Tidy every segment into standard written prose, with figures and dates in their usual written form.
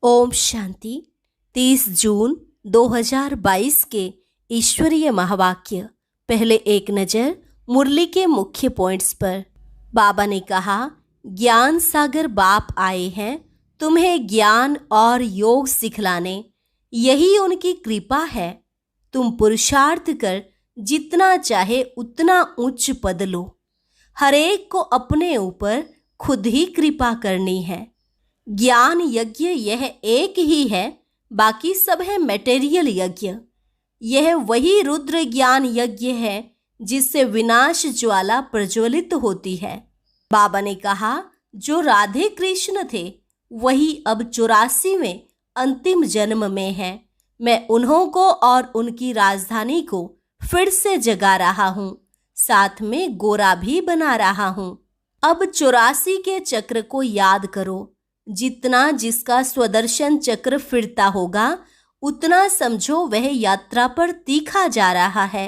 ओम शांति। 30 जून 2022 के ईश्वरीय महावाक्य। पहले एक नज़र मुरली के मुख्य पॉइंट्स पर। बाबा ने कहा, ज्ञान सागर बाप आए हैं तुम्हें ज्ञान और योग सिखलाने, यही उनकी कृपा है। तुम पुरुषार्थ कर जितना चाहे उतना उच्च पद लो। हरेक को अपने ऊपर खुद ही कृपा करनी है। ज्ञान यज्ञ यह एक ही है, बाकी सब है मटेरियल यज्ञ। यह वही रुद्र ज्ञान यज्ञ है जिससे विनाश ज्वाला प्रज्वलित होती है। बाबा ने कहा, जो राधे कृष्ण थे वही अब 84वें अंतिम जन्म में है। मैं उन्हों को और उनकी राजधानी को फिर से जगा रहा हूँ, साथ में गोरा भी बना रहा हूँ। अब 84 के चक्र को याद करो। जितना जिसका स्वदर्शन चक्र फिरता होगा उतना समझो वह यात्रा पर तीखा जा रहा है।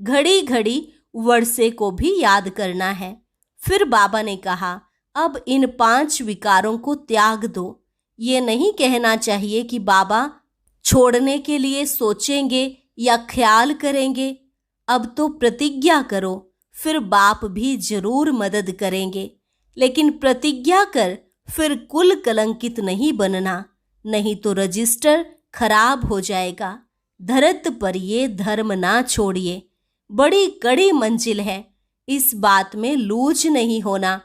घड़ी घड़ी वर्षे को भी याद करना है। फिर बाबा ने कहा, अब इन 5 विकारों को त्याग दो। ये नहीं कहना चाहिए कि बाबा छोड़ने के लिए सोचेंगे या ख्याल करेंगे। अब तो प्रतिज्ञा करो, फिर बाप भी जरूर मदद करेंगे। लेकिन प्रतिज्ञा कर फिर कुल कलंकित नहीं बनना, नहीं तो रजिस्टर खराब हो जाएगा। धरत पर ये धर्म ना छोड़िए, बड़ी कड़ी मंजिल है, इस बात में लूज नहीं होना।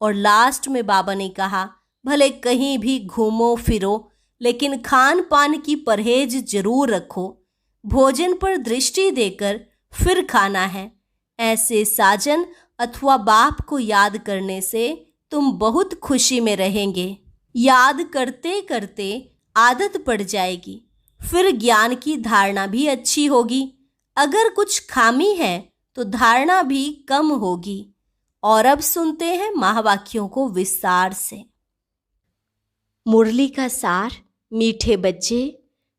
और लास्ट में बाबा ने कहा, भले कहीं भी घूमो फिरो लेकिन खान पान की परहेज जरूर रखो। भोजन पर दृष्टि देकर फिर खाना है। ऐसे साजन अथवा बाप को याद करने से तुम बहुत खुशी में रहेंगे। याद करते करते आदत पड़ जाएगी, फिर ज्ञान की धारणा भी अच्छी होगी। अगर कुछ खामी है तो धारणा भी कम होगी। और अब सुनते हैं महावाक्यों को विस्तार से। मुरली का सार। मीठे बच्चे,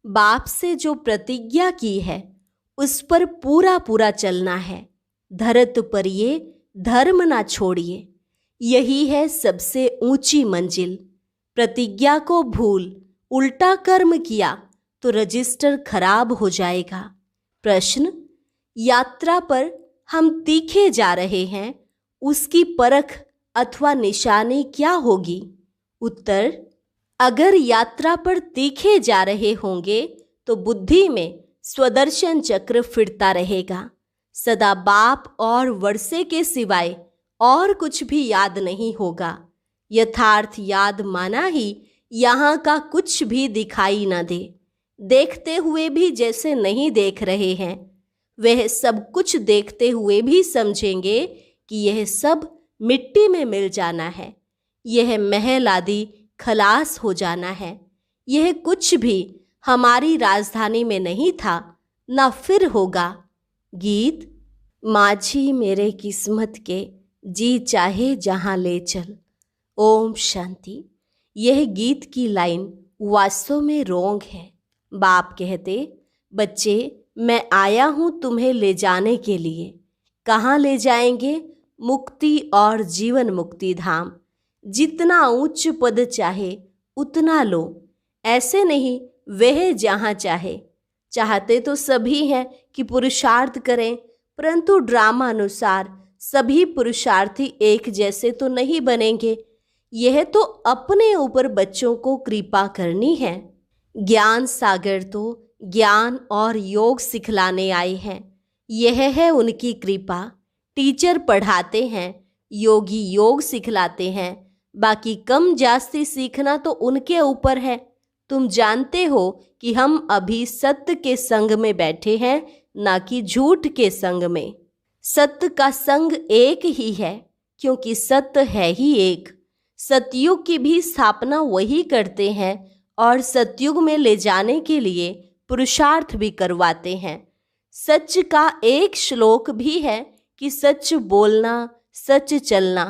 बाप से जो प्रतिज्ञा की है उस पर पूरा पूरा चलना है। धरत पर ये धर्म ना छोड़िए, यही है सबसे ऊंची मंजिल। प्रतिज्ञा को भूल उल्टा कर्म किया तो रजिस्टर खराब हो जाएगा। प्रश्न, यात्रा पर हम तीखे जा रहे हैं, उसकी परख अथवा निशानी क्या होगी? उत्तर, अगर यात्रा पर तीखे जा रहे होंगे तो बुद्धि में स्वदर्शन चक्र फिरता रहेगा। सदा बाप और वर्षे के सिवाय और कुछ भी याद नहीं होगा। यथार्थ याद माना ही यहाँ का कुछ भी दिखाई न दे। देखते हुए भी जैसे नहीं देख रहे हैं, वह सब कुछ देखते हुए भी समझेंगे कि यह सब मिट्टी में मिल जाना है। यह महल आदि खलास हो जाना है। यह कुछ भी हमारी राजधानी में नहीं था, न फिर होगा। गीत। माझी मेरे किस्मत के, जी चाहे जहाँ ले चल। ओम शांति। यह गीत की लाइन वास्तव में रोंग है। बाप कहते, बच्चे मैं आया हूँ तुम्हें ले जाने के लिए। कहाँ ले जाएंगे? मुक्ति और जीवन मुक्ति धाम। जितना उच्च पद चाहे उतना लो। ऐसे नहीं वह जहाँ चाहे। चाहते तो सभी हैं कि पुरुषार्थ करें, परंतु ड्रामा अनुसार सभी पुरुषार्थी एक जैसे तो नहीं बनेंगे। यह तो अपने ऊपर बच्चों को कृपा करनी है। ज्ञान सागर तो ज्ञान और योग सिखलाने आए हैं, यह है उनकी कृपा। टीचर पढ़ाते हैं, योगी योग सिखलाते हैं, बाकी कम जास्ती सीखना तो उनके ऊपर है। तुम जानते हो कि हम अभी सत्य के संग में बैठे हैं, ना कि झूठ के संग में। सत्य का संग एक ही है, क्योंकि सत्य है ही एक। सतयुग की भी स्थापना वही करते हैं और सतयुग में ले जाने के लिए पुरुषार्थ भी करवाते हैं। सच का एक श्लोक भी है कि सच बोलना, सच चलना,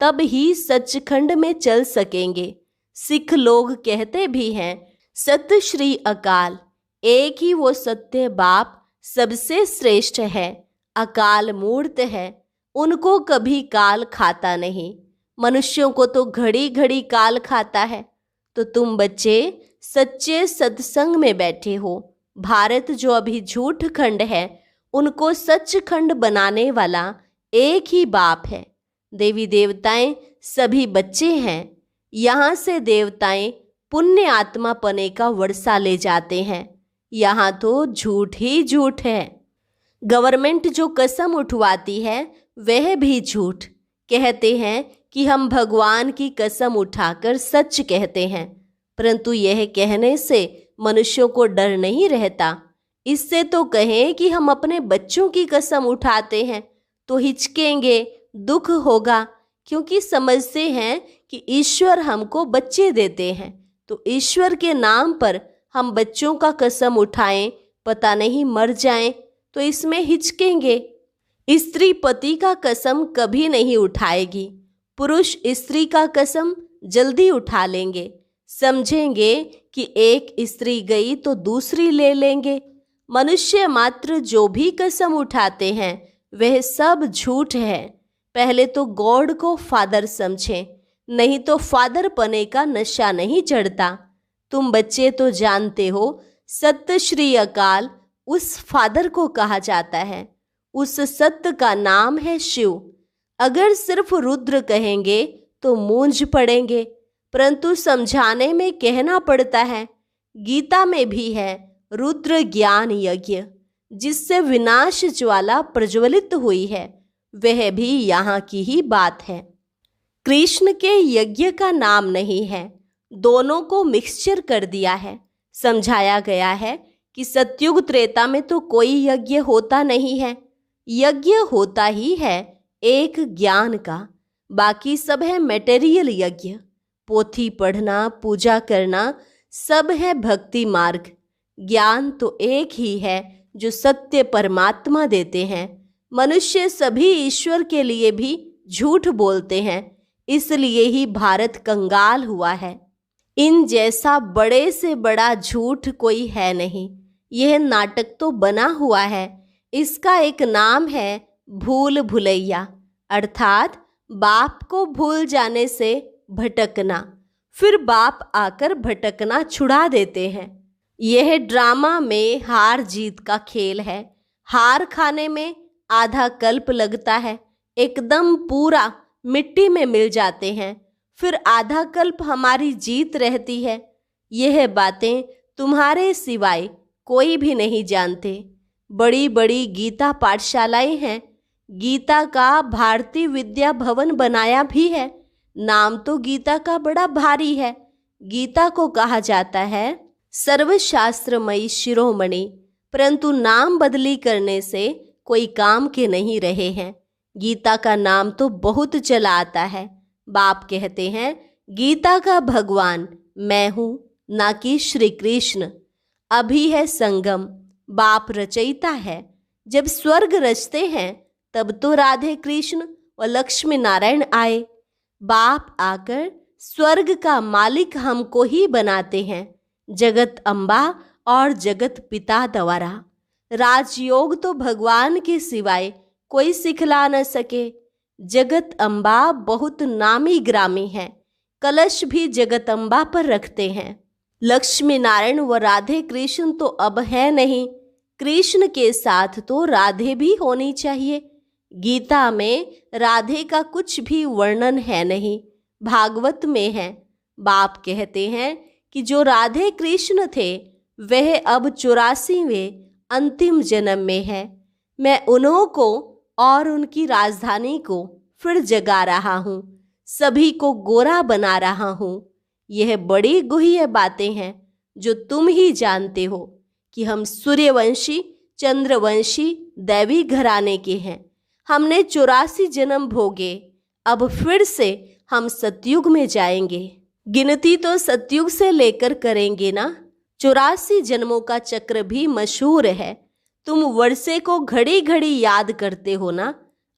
तब ही सचखंड में चल सकेंगे। सिख लोग कहते भी हैं, सत्य श्री अकाल। एक ही वो सत्य बाप सबसे श्रेष्ठ है। अकाल मूर्त है, उनको कभी काल खाता नहीं। मनुष्यों को तो घड़ी घड़ी काल खाता है। तो तुम बच्चे सच्चे सत्संग में बैठे हो। भारत जो अभी झूठ खंड है, उनको सच खंड बनाने वाला एक ही बाप है। देवी देवताएं सभी बच्चे हैं। यहाँ से देवताएं पुण्य आत्मा पने का वर्षा ले जाते हैं। यहाँ तो झूठ ही झूठ है। गवर्नमेंट जो कसम उठवाती है वह भी झूठ। कहते हैं कि हम भगवान की कसम उठाकर सच कहते हैं, परंतु यह कहने से मनुष्यों को डर नहीं रहता। इससे तो कहें कि हम अपने बच्चों की कसम उठाते हैं तो हिचकेंगे, दुख होगा, क्योंकि समझते हैं कि ईश्वर हमको बच्चे देते हैं। तो ईश्वर के नाम पर हम बच्चों का कसम उठाएं, पता नहीं मर जाएं, तो इसमें हिचकेंगे। स्त्री पति का कसम कभी नहीं उठाएगी। पुरुष स्त्री का कसम जल्दी उठा लेंगे। समझेंगे कि एक स्त्री गई तो दूसरी ले लेंगे। मनुष्य मात्र जो भी कसम उठाते हैं वह सब झूठ है। पहले तो गॉड को फादर समझें, नहीं तो फादर पने का नशा नहीं चढ़ता। तुम बच्चे तो जानते हो, सत्य श्री अकाल उस फादर को कहा जाता है। उस सत्य का नाम है शिव। अगर सिर्फ रुद्र कहेंगे तो मूंझ पड़ेंगे, परंतु समझाने में कहना पड़ता है। गीता में भी है रुद्र ज्ञान यज्ञ, जिससे विनाश ज्वाला प्रज्वलित हुई है, वह भी यहाँ की ही बात है। कृष्ण के यज्ञ का नाम नहीं है, दोनों को मिक्सचर कर दिया है। समझाया गया है कि सतयुग त्रेता में तो कोई यज्ञ होता नहीं है। यज्ञ होता ही है एक ज्ञान का, बाकी सब है मटेरियल यज्ञ। पोथी पढ़ना, पूजा करना सब है भक्ति मार्ग। ज्ञान तो एक ही है जो सत्य परमात्मा देते हैं। मनुष्य सभी ईश्वर के लिए भी झूठ बोलते हैं, इसलिए ही भारत कंगाल हुआ है। इन जैसा बड़े से बड़ा झूठ कोई है नहीं। यह नाटक तो बना हुआ है। इसका एक नाम है भूल भुलैया, अर्थात बाप को भूल जाने से भटकना, फिर बाप आकर भटकना छुड़ा देते हैं। यह ड्रामा में हार जीत का खेल है। हार खाने में आधा कल्प लगता है, एकदम पूरा मिट्टी में मिल जाते हैं, फिर आधा कल्प हमारी जीत रहती है। यह बातें तुम्हारे सिवाय कोई भी नहीं जानते। बड़ी बड़ी गीता पाठशालाएं हैं। गीता का भारतीय विद्या भवन बनाया भी है। नाम तो गीता का बड़ा भारी है। गीता को कहा जाता है सर्वशास्त्रमयी शिरोमणि, परंतु नाम बदली करने से कोई काम के नहीं रहे हैं। गीता का नाम तो बहुत चला आता है। बाप कहते हैं गीता का भगवान मैं हूँ, ना कि श्री कृष्ण। अभी है संगम, बाप रचयिता है। जब स्वर्ग रचते हैं तब तो राधे कृष्ण और लक्ष्मी नारायण आए। बाप आकर स्वर्ग का मालिक हमको ही बनाते हैं, जगत अम्बा और जगत पिता द्वारा। राजयोग तो भगवान के सिवाय कोई सिखला न सके। जगत अम्बा बहुत नामी ग्रामी है। कलश भी जगत अम्बा पर रखते हैं। लक्ष्मी नारायण व राधे कृष्ण तो अब है नहीं। कृष्ण के साथ तो राधे भी होनी चाहिए। गीता में राधे का कुछ भी वर्णन है नहीं, भागवत में है। बाप कहते हैं कि जो राधे कृष्ण थे वह अब 84वें अंतिम जन्म में है। मैं उन्हों को और उनकी राजधानी को फिर जगा रहा हूँ, सभी को गोरा बना रहा हूँ। यह बड़ी गुह्य बातें हैं जो तुम ही जानते हो कि हम सूर्यवंशी चंद्रवंशी दैवी घराने के हैं। हमने 84 जन्म भोगे, अब फिर से हम सतयुग में जाएंगे। गिनती तो सतयुग से लेकर करेंगे ना। 84 जन्मों का चक्र भी मशहूर है। तुम वर्षे को घड़ी घड़ी याद करते हो ना,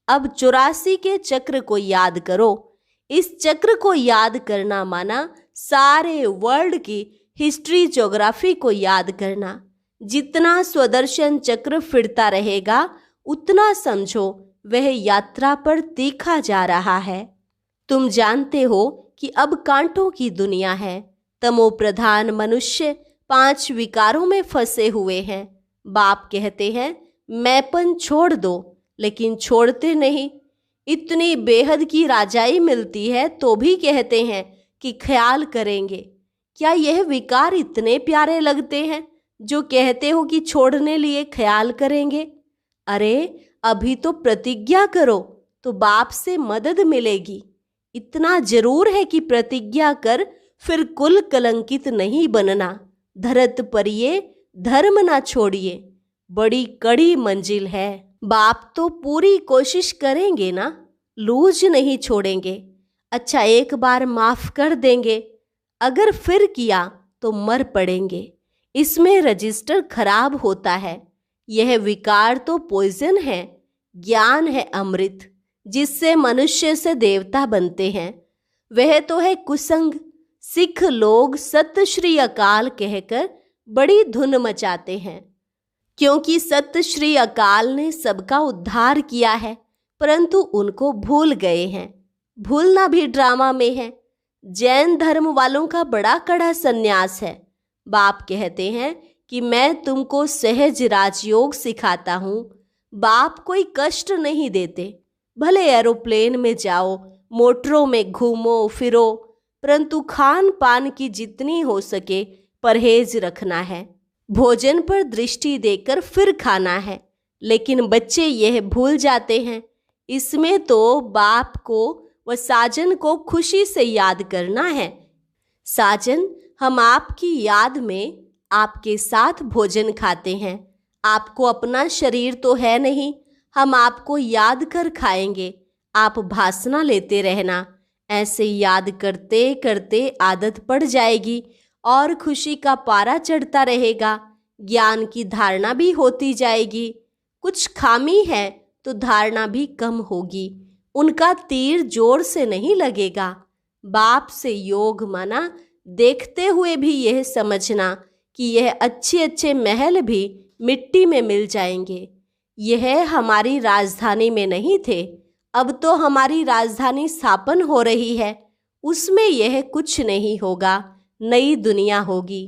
अब 84 के चक्र को याद करो। इस चक्र को याद करना माना सारे वर्ल्ड की हिस्ट्री ज्योग्राफी को याद करना। जितना स्वदर्शन चक्र फिरता रहेगा उतना समझो वह यात्रा पर तीखा जा रहा है। तुम जानते हो कि अब कांटों की दुनिया है, तमो प्रधान मनुष्य 5 विकारों में फंसे हुए हैं। बाप कहते हैं मैंपन छोड़ दो, लेकिन छोड़ते नहीं। इतनी बेहद की राजाई मिलती है तो भी कहते हैं कि ख्याल करेंगे। क्या यह विकार इतने प्यारे लगते हैं जो कहते हो कि छोड़ने लिए ख्याल करेंगे? अरे अभी तो प्रतिज्ञा करो तो बाप से मदद मिलेगी। इतना जरूर है कि प्रतिज्ञा कर, फिर कुल कलंकित नहीं बनना। धरत परिये धर्म ना छोड़िए, बड़ी कड़ी मंजिल है। बाप तो पूरी कोशिश करेंगे ना, लूज नहीं छोड़ेंगे। अच्छा एक बार माफ कर देंगे, अगर फिर किया तो मर पड़ेंगे। इसमें रजिस्टर खराब होता है। यह विकार तो पॉइजन है, ज्ञान है अमृत, जिससे मनुष्य से देवता बनते हैं। वह तो है कुसंग। सिख लोग सत श्री अकाल कहकर बड़ी धुन मचाते हैं, क्योंकि सत श्री अकाल ने सबका उद्धार किया है, परंतु उनको भूल गए हैं। भूलना भी ड्रामा में है। जैन धर्म वालों का बड़ा कड़ा संन्यास है। बाप कहते हैं कि मैं तुमको सहज राजयोग सिखाता हूँ। बाप कोई कष्ट नहीं देते। भले एरोप्लेन में जाओ, मोटरों में घूमो फिरो, परंतु खान पान की जितनी हो सके परहेज रखना है। भोजन पर दृष्टि देकर फिर खाना है। लेकिन बच्चे यह भूल जाते हैं। इसमें तो बाप को व साजन को खुशी से याद करना है। साजन, हम आपकी याद में आपके साथ भोजन खाते हैं। आपको अपना शरीर तो है नहीं, हम आपको याद कर खाएंगे। आप भासना लेते रहना। ऐसे याद करते करते आदत पड़ जाएगी और खुशी का पारा चढ़ता रहेगा। ज्ञान की धारणा भी होती जाएगी। कुछ खामी है तो धारणा भी कम होगी। उनका तीर जोर से नहीं लगेगा। बाप से योग माना, देखते हुए भी यह समझना कि यह अच्छे अच्छे महल भी मिट्टी में मिल जाएंगे। यह हमारी राजधानी में नहीं थे, अब तो हमारी राजधानी स्थापन हो रही है। उसमें यह कुछ नहीं होगा, नई दुनिया होगी।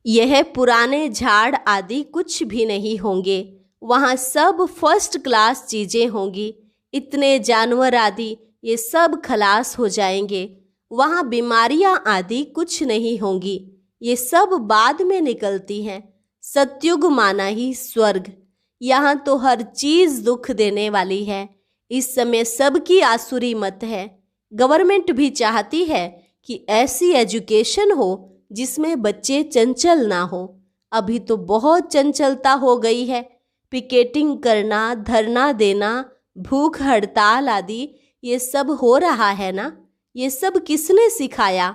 यह पुराने झाड़ आदि कुछ भी नहीं होंगे। वहाँ सब फर्स्ट क्लास चीज़ें होंगी। इतने जानवर आदि ये सब खलास हो जाएंगे। वहाँ बीमारियाँ आदि कुछ नहीं होंगी, ये सब बाद में निकलती हैं। सतयुग माना ही स्वर्ग। यहाँ तो हर चीज़ दुख देने वाली है। इस समय सबकी आसुरी मत है। गवर्नमेंट भी चाहती है कि ऐसी एजुकेशन हो जिसमें बच्चे चंचल ना हो। अभी तो बहुत चंचलता हो गई है। पिकेटिंग करना, धरना देना, भूख हड़ताल आदि ये सब हो रहा है ना। ये सब किसने सिखाया?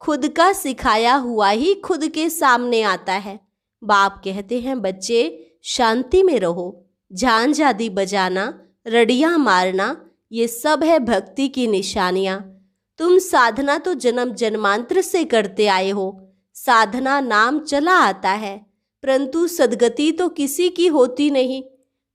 खुद का सिखाया हुआ ही खुद के सामने आता है। बाप कहते हैं बच्चे शांति में रहो। झांझ आदि बजाना, रड़ियाँ मारना, ये सब है भक्ति की निशानियाँ। तुम साधना तो जन्म जन्मांतर से करते आए हो। साधना नाम चला आता है, परंतु सदगति तो किसी की होती नहीं।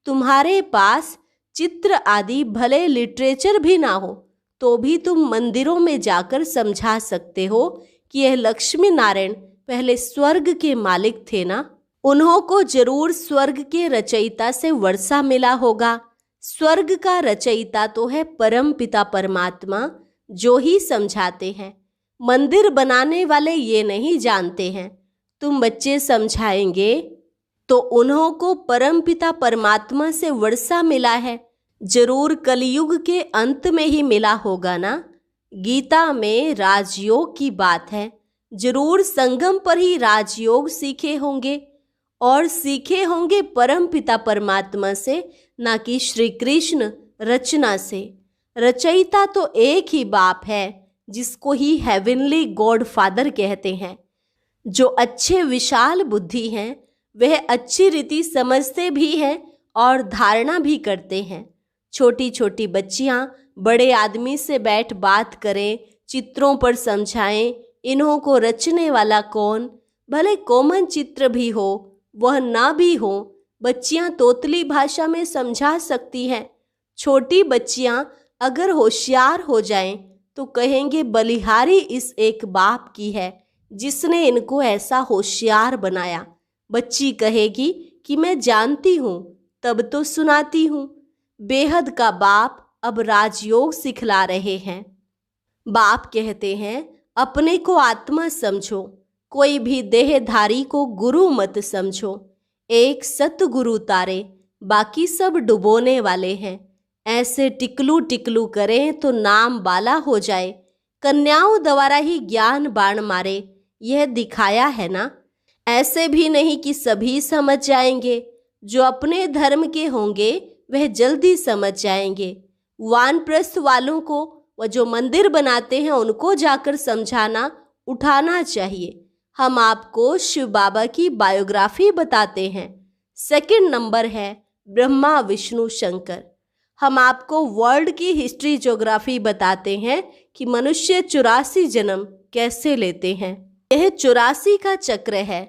तुम्हारे पास चित्र आदि भले लिटरेचर भी ना हो तो भी तुम मंदिरों में जाकर समझा सकते हो कि यह लक्ष्मी नारायण पहले स्वर्ग के मालिक थे ना। उन्हों को जरूर स्वर्ग के रचयिता से वर्षा मिला होगा। स्वर्ग का रचयिता तो है परम पिता परमात्मा, जो ही समझाते हैं। मंदिर बनाने वाले ये नहीं जानते हैं। तुम बच्चे समझाएंगे तो उन्हों को परम पिता परमात्मा से वर्षा मिला है। जरूर कलयुग के अंत में ही मिला होगा ना। गीता में राजयोग की बात है। जरूर संगम पर ही राजयोग सीखे होंगे, और सीखे होंगे परम पिता परमात्मा से, ना कि श्री कृष्ण रचना से। रचयिता तो एक ही बाप है, जिसको ही हेवनली गॉड फादर कहते हैं। जो अच्छे विशाल बुद्धि हैं, वह अच्छी रीति समझते भी हैं और धारणा भी करते हैं। छोटी छोटी बच्चियां बड़े आदमी से बैठ बात करें, चित्रों पर समझाएं इन्हों को रचने वाला कौन। भले कॉमन चित्र भी हो, वह ना भी हो, बच्चियां तोतली भाषा में समझा सकती हैं। छोटी बच्चियां अगर होशियार हो जाएं तो कहेंगे बलिहारी इस एक बाप की है, जिसने इनको ऐसा होशियार बनाया। बच्ची कहेगी कि मैं जानती हूँ, तब तो सुनाती हूँ। बेहद का बाप अब राजयोग सिखला रहे हैं। बाप कहते हैं, अपने को आत्मा समझो, कोई भी देहधारी को गुरु मत समझो। एक सतगुरु तारे, बाकी सब डुबोने वाले हैं। ऐसे टिकलू टिकलू करें तो नाम बाला हो जाए। कन्याओं द्वारा ही ज्ञान बाण मारे, यह दिखाया है ना। ऐसे भी नहीं कि सभी समझ जाएंगे। जो अपने धर्म के होंगे वह जल्दी समझ जाएंगे। वानप्रस्थ वालों को व जो मंदिर बनाते हैं उनको जाकर समझाना, उठाना चाहिए। हम आपको शिव बाबा की बायोग्राफी बताते हैं। सेकंड नंबर है ब्रह्मा विष्णु शंकर। हम आपको वर्ल्ड की हिस्ट्री ज्योग्राफी बताते हैं कि मनुष्य 84 जन्म कैसे लेते हैं। यह 84 का चक्र है।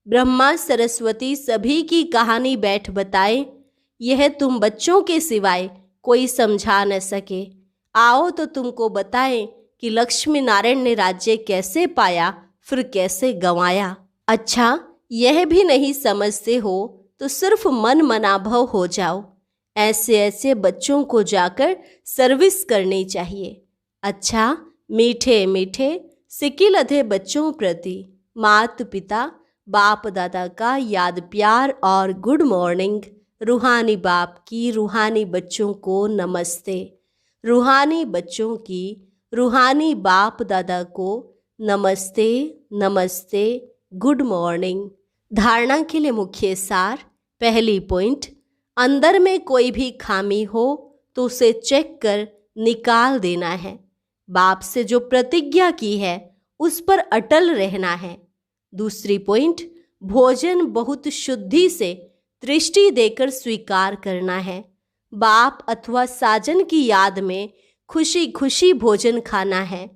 ब्रह्मा सरस्वती सभी की कहानी बैठ बताए। यह तुम बच्चों के सिवाय कोई समझा न सके। आओ तो तुमको बताएं कि लक्ष्मी नारायण ने राज्य कैसे पाया, फिर कैसे गंवाया। अच्छा, यह भी नहीं समझते हो तो सिर्फ मन मनाभव हो जाओ। ऐसे ऐसे बच्चों को जाकर सर्विस करनी चाहिए। अच्छा, मीठे मीठे सिकिल अधे बच्चों प्रति माता पिता बाप दादा का याद प्यार और गुड मॉर्निंग। रूहानी बाप की रूहानी बच्चों को नमस्ते। रूहानी बच्चों की रूहानी बाप दादा को नमस्ते नमस्ते, गुड मॉर्निंग। धारणा के लिए मुख्य सार। पहली पॉइंट, अंदर में कोई भी खामी हो तो उसे चेक कर निकाल देना है। बाप से जो प्रतिज्ञा की है उस पर अटल रहना है। दूसरी पॉइंट, भोजन बहुत शुद्धि से दृष्टि देकर स्वीकार करना है। बाप अथवा साजन की याद में खुशी खुशी भोजन खाना है।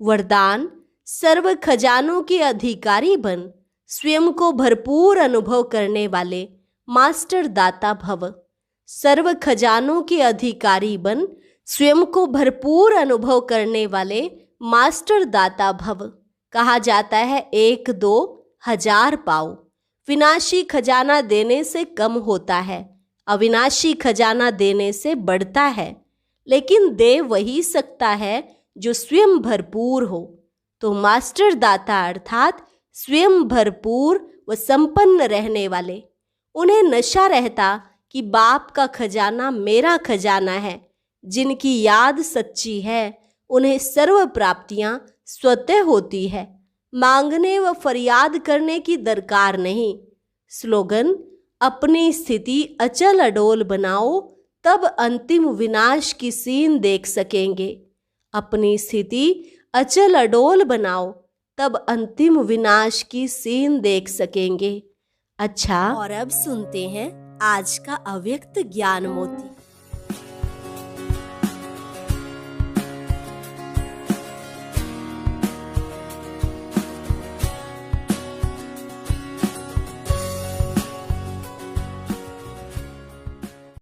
वरदान, सर्व खजानों के अधिकारी बन, स्वयं को भरपूर अनुभव करने वाले मास्टर दाता भव। सर्व खजानों के अधिकारी बन, स्वयं को भरपूर अनुभव करने वाले मास्टर दाता भव। कहा जाता है 1-2 हजार पाओ। विनाशी खजाना देने से कम होता है, अविनाशी खजाना देने से बढ़ता है। लेकिन दे वही सकता है जो स्वयं भरपूर हो। तो मास्टर दाता अर्थात स्वयं भरपूर व संपन्न रहने वाले। उन्हें नशा रहता कि बाप का खजाना मेरा खजाना है। जिनकी याद सच्ची है उन्हें सर्व प्राप्तियां स्वतः होती है। मांगने व फरियाद करने की दरकार नहीं। स्लोगन, अपनी स्थिति अचल अडोल बनाओ, तब अंतिम विनाश की सीन देख सकेंगे। अपनी स्थिति अचल अडोल बनाओ, तब अंतिम विनाश की सीन देख सकेंगे। अच्छा, और अब सुनते हैं आज का अव्यक्त ज्ञान मोती।